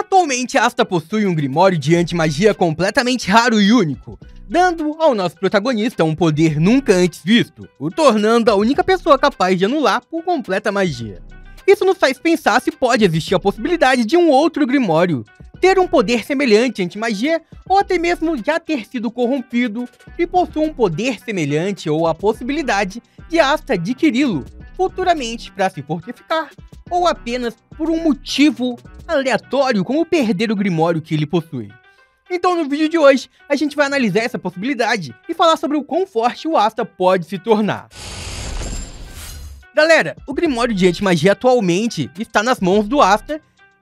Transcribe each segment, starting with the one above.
Atualmente, Asta possui um grimório de anti-magia completamente raro e único, dando ao nosso protagonista um poder nunca antes visto, o tornando a única pessoa capaz de anular por completa magia. Isso nos faz pensar se pode existir a possibilidade de um outro grimório ter um poder semelhante à anti-magia, ou até mesmo já ter sido corrompido e possuir um poder semelhante ou a possibilidade de Asta adquiri-lo futuramente para se fortificar, ou apenas por um motivo aleatório como perder o grimório que ele possui. Então no vídeo de hoje, a gente vai analisar essa possibilidade e falar sobre o quão forte o Asta pode se tornar. Galera, o grimório de anti-magia atualmente está nas mãos do Asta,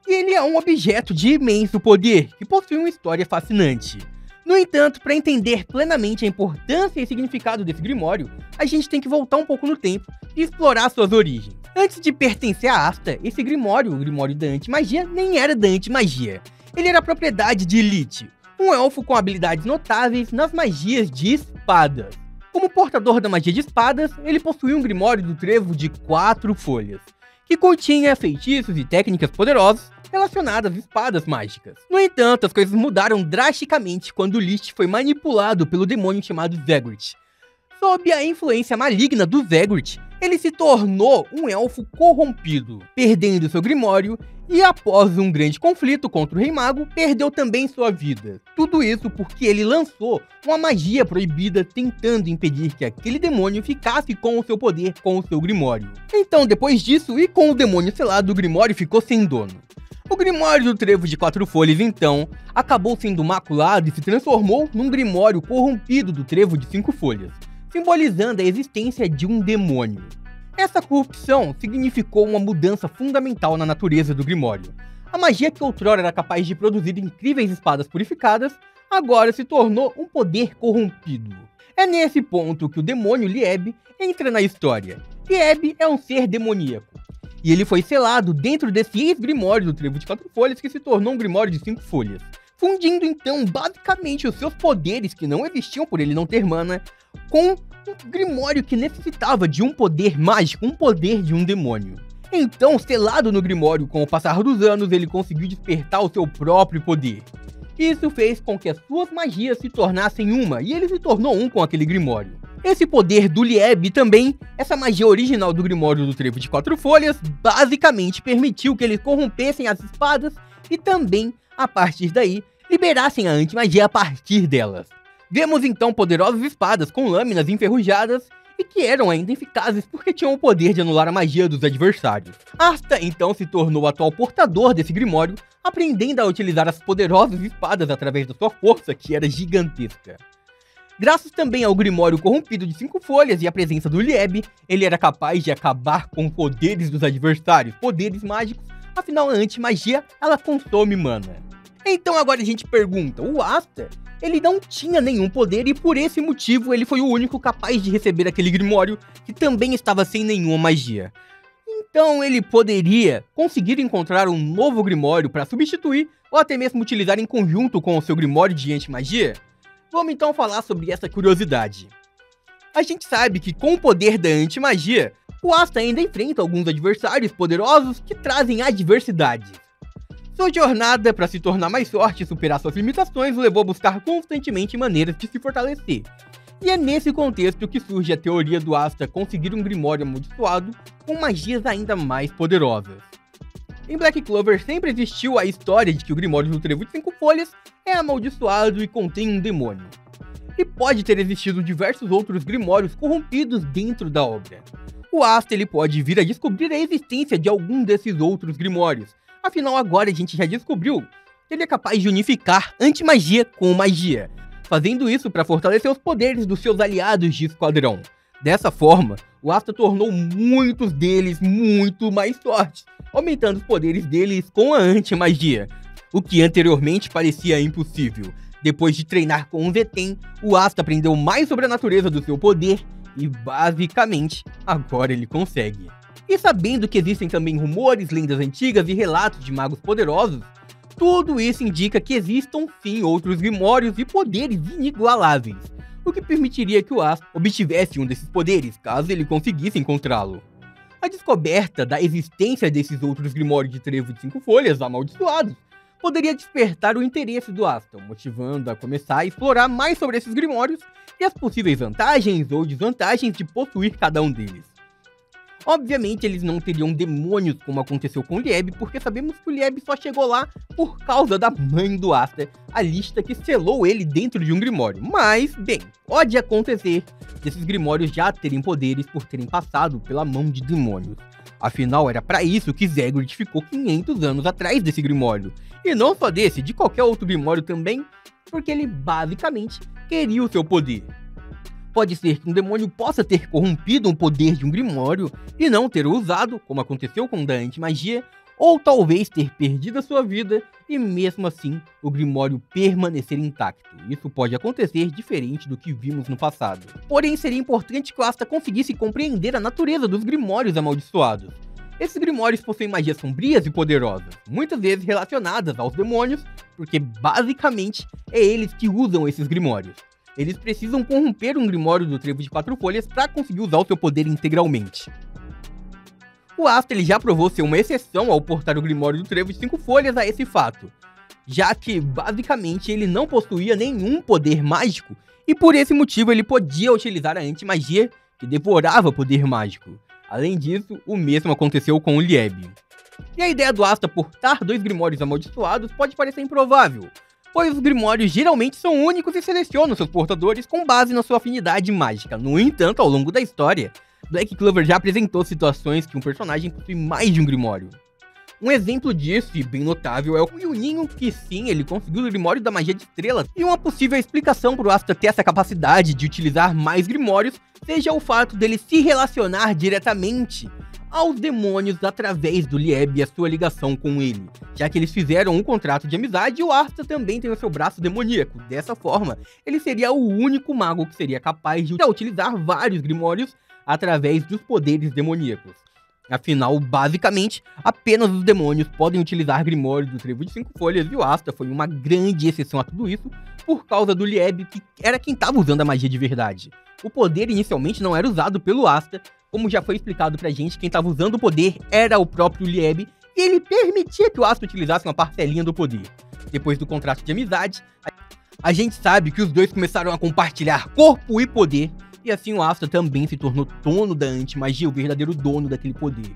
e ele é um objeto de imenso poder, que possui uma história fascinante. No entanto, para entender plenamente a importância e significado desse grimório, a gente tem que voltar um pouco no tempo e explorar suas origens. Antes de pertencer a Asta, esse grimório, o grimório da anti-magia, nem era da anti-magia. Ele era propriedade de Lich, um elfo com habilidades notáveis nas magias de espadas. Como portador da magia de espadas, ele possuía um grimório do trevo de 4 folhas, que continha feitiços e técnicas poderosos relacionadas às espadas mágicas. No entanto, as coisas mudaram drasticamente quando Lich foi manipulado pelo demônio chamado Zegwrit. Sob a influência maligna do Zegwrit, ele se tornou um elfo corrompido, perdendo seu grimório e, após um grande conflito contra o Rei Mago, perdeu também sua vida. Tudo isso porque ele lançou uma magia proibida tentando impedir que aquele demônio ficasse com o seu poder com o seu grimório. Então, depois disso, e com o demônio selado, o grimório ficou sem dono. O grimório do trevo de 4 folhas, então, acabou sendo maculado e se transformou num grimório corrompido do trevo de 5 folhas, simbolizando a existência de um demônio. Essa corrupção significou uma mudança fundamental na natureza do grimório. A magia que outrora era capaz de produzir incríveis espadas purificadas, agora se tornou um poder corrompido. É nesse ponto que o demônio Lieb entra na história. Lieb é um ser demoníaco, e ele foi selado dentro desse ex-grimório do trevo de 4 folhas que se tornou um grimório de 5 folhas, fundindo então basicamente os seus poderes que não existiam por ele não ter mana, com um grimório que necessitava de um poder mágico, um poder de um demônio. Então, selado no grimório com o passar dos anos, ele conseguiu despertar o seu próprio poder. Isso fez com que as suas magias se tornassem uma, e ele se tornou um com aquele grimório. Esse poder do Lieb e também essa magia original do grimório do trevo de 4 folhas basicamente permitiu que eles corrompessem as espadas e também, a partir daí, liberassem a anti-magia a partir delas. Vemos então poderosas espadas com lâminas enferrujadas e que eram ainda eficazes porque tinham o poder de anular a magia dos adversários. Asta então se tornou o atual portador desse grimório, aprendendo a utilizar as poderosas espadas através da sua força, que era gigantesca. Graças também ao grimório corrompido de 5 folhas e à presença do Lieb, ele era capaz de acabar com poderes dos adversários, poderes mágicos, afinal a anti-magia ela consome mana. Então agora a gente pergunta, o Asta, ele não tinha nenhum poder e por esse motivo ele foi o único capaz de receber aquele grimório que também estava sem nenhuma magia. Então ele poderia conseguir encontrar um novo grimório para substituir ou até mesmo utilizar em conjunto com o seu grimório de anti-magia? Vamos então falar sobre essa curiosidade. A gente sabe que com o poder da anti-magia, o Asta ainda enfrenta alguns adversários poderosos que trazem adversidades. Sua jornada para se tornar mais forte e superar suas limitações o levou a buscar constantemente maneiras de se fortalecer. E é nesse contexto que surge a teoria do Asta conseguir um grimório amaldiçoado com magias ainda mais poderosas. Em Black Clover sempre existiu a história de que o grimório do trevo de 5 folhas é amaldiçoado e contém um demônio. E pode ter existido diversos outros grimórios corrompidos dentro da obra. O Asta ele pode vir a descobrir a existência de algum desses outros grimórios. Afinal, agora a gente já descobriu que ele é capaz de unificar anti-magia com magia, fazendo isso para fortalecer os poderes dos seus aliados de esquadrão. Dessa forma, o Asta tornou muitos deles muito mais fortes, aumentando os poderes deles com a anti-magia, o que anteriormente parecia impossível. Depois de treinar com um Vetem, o Asta aprendeu mais sobre a natureza do seu poder e, basicamente, agora ele consegue. E sabendo que existem também rumores, lendas antigas e relatos de magos poderosos, tudo isso indica que existam sim outros grimórios e poderes inigualáveis, o que permitiria que o Asta obtivesse um desses poderes, caso ele conseguisse encontrá-lo. A descoberta da existência desses outros grimórios de trevo de 5 folhas amaldiçoados poderia despertar o interesse do Aston, motivando a começar a explorar mais sobre esses grimórios e as possíveis vantagens ou desvantagens de possuir cada um deles. Obviamente eles não teriam demônios como aconteceu com o Lieb, porque sabemos que o Lieb só chegou lá por causa da mãe do Aster, a Lista que selou ele dentro de um grimório. Mas, bem, pode acontecer desses grimórios já terem poderes por terem passado pela mão de demônios. Afinal, era pra isso que Zegrid ficou 500 anos atrás desse grimório. E não só desse, de qualquer outro grimório também, porque ele basicamente queria o seu poder. Pode ser que um demônio possa ter corrompido um poder de um grimório e não ter o usado, como aconteceu com o da antimagia, ou talvez ter perdido a sua vida e mesmo assim o grimório permanecer intacto. Isso pode acontecer diferente do que vimos no passado. Porém, seria importante que o Asta conseguisse compreender a natureza dos grimórios amaldiçoados. Esses grimórios possuem magias sombrias e poderosas, muitas vezes relacionadas aos demônios, porque basicamente é eles que usam esses grimórios. Eles precisam corromper um grimório do Trevo de 4 folhas para conseguir usar o seu poder integralmente. O Asta ele já provou ser uma exceção ao portar o grimório do Trevo de 5 folhas a esse fato, já que basicamente ele não possuía nenhum poder mágico e por esse motivo ele podia utilizar a antimagia que devorava poder mágico. Além disso, o mesmo aconteceu com o Lieb. E a ideia do Asta portar 2 grimórios amaldiçoados pode parecer improvável, pois os grimórios geralmente são únicos e selecionam seus portadores com base na sua afinidade mágica. No entanto, ao longo da história, Black Clover já apresentou situações que um personagem possui mais de um grimório. Um exemplo disso, e bem notável, é o Yuninho, que sim, ele conseguiu o grimório da magia de estrelas, e uma possível explicação para o Asta ter essa capacidade de utilizar mais grimórios seja o fato dele se relacionar diretamente aos demônios através do Lieb e a sua ligação com ele, já que eles fizeram um contrato de amizade e o Asta também tem o seu braço demoníaco. Dessa forma, ele seria o único mago que seria capaz de utilizar vários grimórios através dos poderes demoníacos. Afinal, basicamente, apenas os demônios podem utilizar grimórios do Trevo de 5 folhas e o Asta foi uma grande exceção a tudo isso por causa do Lieb, que era quem estava usando a magia de verdade. O poder inicialmente não era usado pelo Asta, como já foi explicado pra gente, quem estava usando o poder era o próprio Lieb, e ele permitia que o Asta utilizasse uma parcelinha do poder. Depois do contrato de amizade, a gente sabe que os dois começaram a compartilhar corpo e poder, e assim o Asta também se tornou dono da antimagia, o verdadeiro dono daquele poder.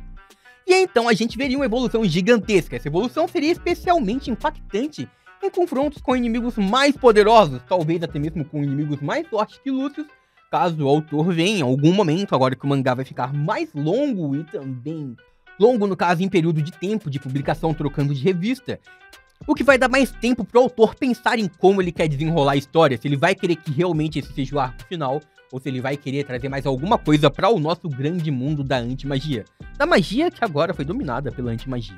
E então a gente veria uma evolução gigantesca. Essa evolução seria especialmente impactante em confrontos com inimigos mais poderosos, talvez até mesmo com inimigos mais fortes que Lúcius, caso o autor venha em algum momento, agora que o mangá vai ficar mais longo e também longo no caso em período de tempo de publicação trocando de revista, o que vai dar mais tempo pro autor pensar em como ele quer desenrolar a história, se ele vai querer que realmente esse seja o arco final, ou se ele vai querer trazer mais alguma coisa para o nosso grande mundo da antimagia. Da magia que agora foi dominada pela antimagia.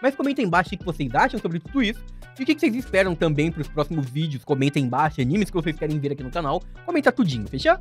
Mas comenta aí embaixo o que vocês acham sobre tudo isso, e o que vocês esperam também para os próximos vídeos. Comenta aí embaixo, animes que vocês querem ver aqui no canal, comenta tudinho, fechou?